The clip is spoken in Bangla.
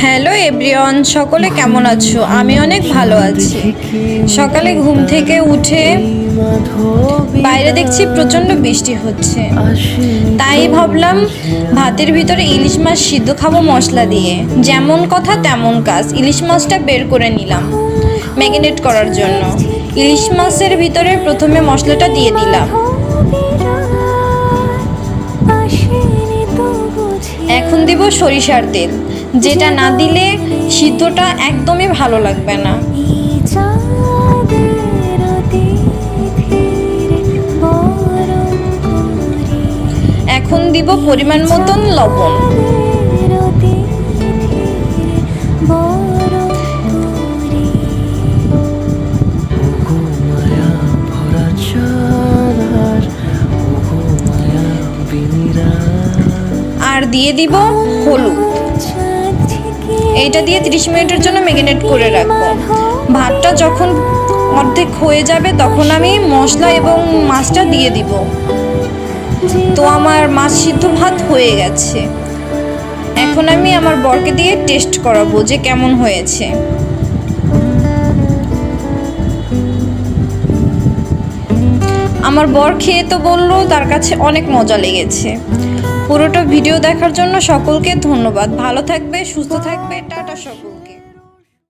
হ্যালো এভরিওয়ান, সকলে কেমন আছো? আমি অনেক ভালো আছি। সকালে ঘুম থেকে উঠে বাইরে দেখছি প্রচণ্ড বৃষ্টি হচ্ছে, তাই ভাবলাম ভাতের ভিতরে ইলিশ মাছ সিদ্ধ খাবো মশলা দিয়ে। যেমন কথা তেমন কাজ, ইলিশ মাছটা বের করে নিলাম ম্যারিনেট করার জন্য। ইলিশ মাছের ভিতরে প্রথমে মশলাটা দিয়ে দিলাম। এখন দিব সরিষার তেল, যেটা না দিলে সিদ্ধটা একদমই ভালো লাগবে না। এখন দিব পরিমাণ মতন লবণ। আর দিয়ে দিব হলুদ। এইটা দিয়ে 30 মিনিটের জন্য ম্যারিনেট করে রাখবো। ভাতটা যখন অর্ধেক হয়ে যাবে তখন আমি মশলা এবং মাছটা দিয়ে দিব। তো আমার মাছ সিদ্ধ ভাত হয়ে গেছে। এখন আমি আমার বরকে দিয়ে টেস্ট করাবো যে কেমন হয়েছে। আমার বর খেয়ে তো বললো তার কাছে অনেক মজা লেগেছে। পুরোটা ভিডিও দেখার জন্য সকলকে ধন্যবাদ। ভালো থাকবে, সুস্থ থাকবে, টাটা সব।